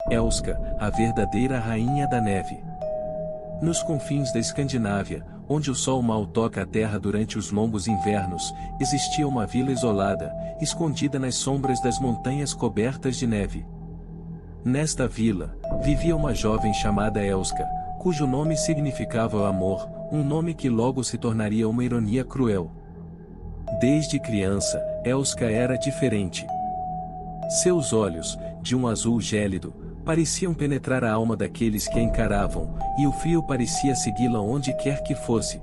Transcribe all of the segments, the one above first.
Elska, a verdadeira rainha da neve. Nos confins da Escandinávia, onde o sol mal toca a terra durante os longos invernos, existia uma vila isolada, escondida nas sombras das montanhas cobertas de neve. Nesta vila, vivia uma jovem chamada Elska, cujo nome significava amor, um nome que logo se tornaria uma ironia cruel. Desde criança, Elska era diferente. Seus olhos, de um azul gélido, pareciam penetrar a alma daqueles que a encaravam, e o frio parecia segui-la onde quer que fosse.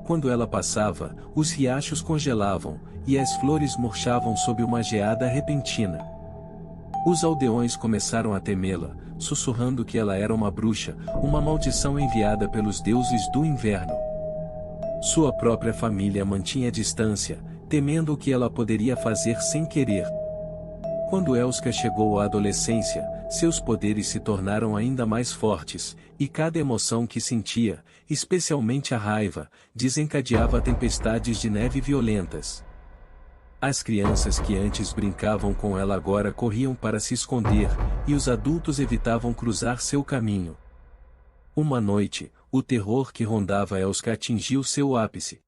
Quando ela passava, os riachos congelavam, e as flores murchavam sob uma geada repentina. Os aldeões começaram a temê-la, sussurrando que ela era uma bruxa, uma maldição enviada pelos deuses do inverno. Sua própria família mantinha distância, temendo o que ela poderia fazer sem querer. Quando Elska chegou à adolescência, seus poderes se tornaram ainda mais fortes, e cada emoção que sentia, especialmente a raiva, desencadeava tempestades de neve violentas. As crianças que antes brincavam com ela agora corriam para se esconder, e os adultos evitavam cruzar seu caminho. Uma noite, o terror que rondava Elska atingiu seu ápice.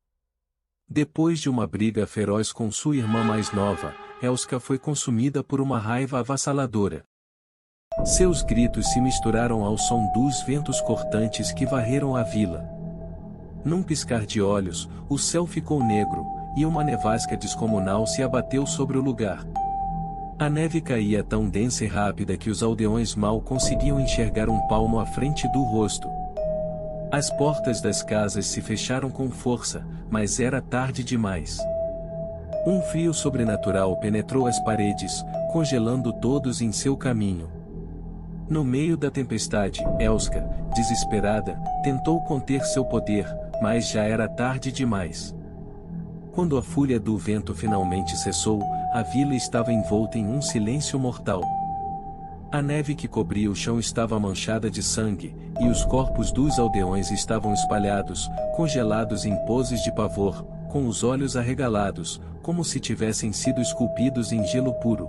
Depois de uma briga feroz com sua irmã mais nova, Elska foi consumida por uma raiva avassaladora. Seus gritos se misturaram ao som dos ventos cortantes que varreram a vila. Num piscar de olhos, o céu ficou negro, e uma nevasca descomunal se abateu sobre o lugar. A neve caía tão densa e rápida que os aldeões mal conseguiam enxergar um palmo à frente do rosto. As portas das casas se fecharam com força, mas era tarde demais. Um frio sobrenatural penetrou as paredes, congelando todos em seu caminho. No meio da tempestade, Elska, desesperada, tentou conter seu poder, mas já era tarde demais. Quando a fúria do vento finalmente cessou, a vila estava envolta em um silêncio mortal. A neve que cobria o chão estava manchada de sangue, e os corpos dos aldeões estavam espalhados, congelados em poses de pavor, com os olhos arregalados, como se tivessem sido esculpidos em gelo puro.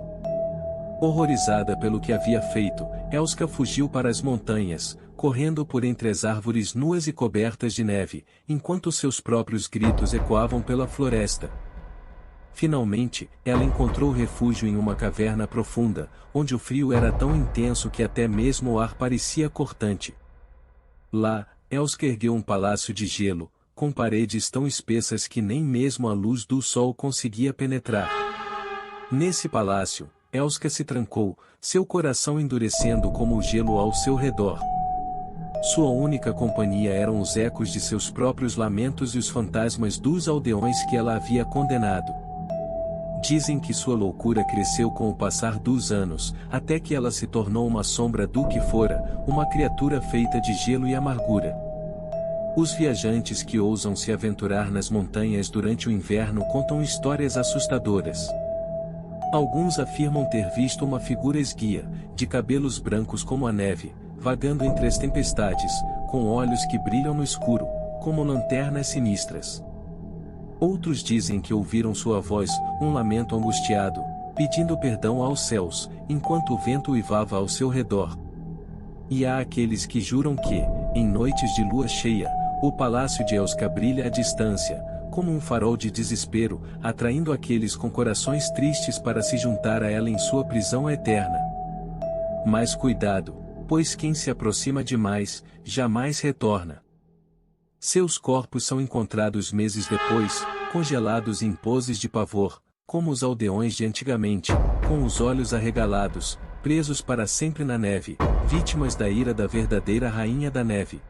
Horrorizada pelo que havia feito, Elska fugiu para as montanhas, correndo por entre as árvores nuas e cobertas de neve, enquanto seus próprios gritos ecoavam pela floresta. Finalmente, ela encontrou refúgio em uma caverna profunda, onde o frio era tão intenso que até mesmo o ar parecia cortante. Lá, Elska ergueu um palácio de gelo, com paredes tão espessas que nem mesmo a luz do sol conseguia penetrar. Nesse palácio, Elska se trancou, seu coração endurecendo como o gelo ao seu redor. Sua única companhia eram os ecos de seus próprios lamentos e os fantasmas dos aldeões que ela havia condenado. Dizem que sua loucura cresceu com o passar dos anos, até que ela se tornou uma sombra do que fora, uma criatura feita de gelo e amargura. Os viajantes que ousam se aventurar nas montanhas durante o inverno contam histórias assustadoras. Alguns afirmam ter visto uma figura esguia, de cabelos brancos como a neve, vagando entre as tempestades, com olhos que brilham no escuro, como lanternas sinistras. Outros dizem que ouviram sua voz, um lamento angustiado, pedindo perdão aos céus, enquanto o vento uivava ao seu redor. E há aqueles que juram que, em noites de lua cheia, o palácio de Elska brilha à distância, como um farol de desespero, atraindo aqueles com corações tristes para se juntar a ela em sua prisão eterna. Mas cuidado, pois quem se aproxima demais, jamais retorna. Seus corpos são encontrados meses depois, congelados em poses de pavor, como os aldeões de antigamente, com os olhos arregalados, presos para sempre na neve, vítimas da ira da verdadeira rainha da neve.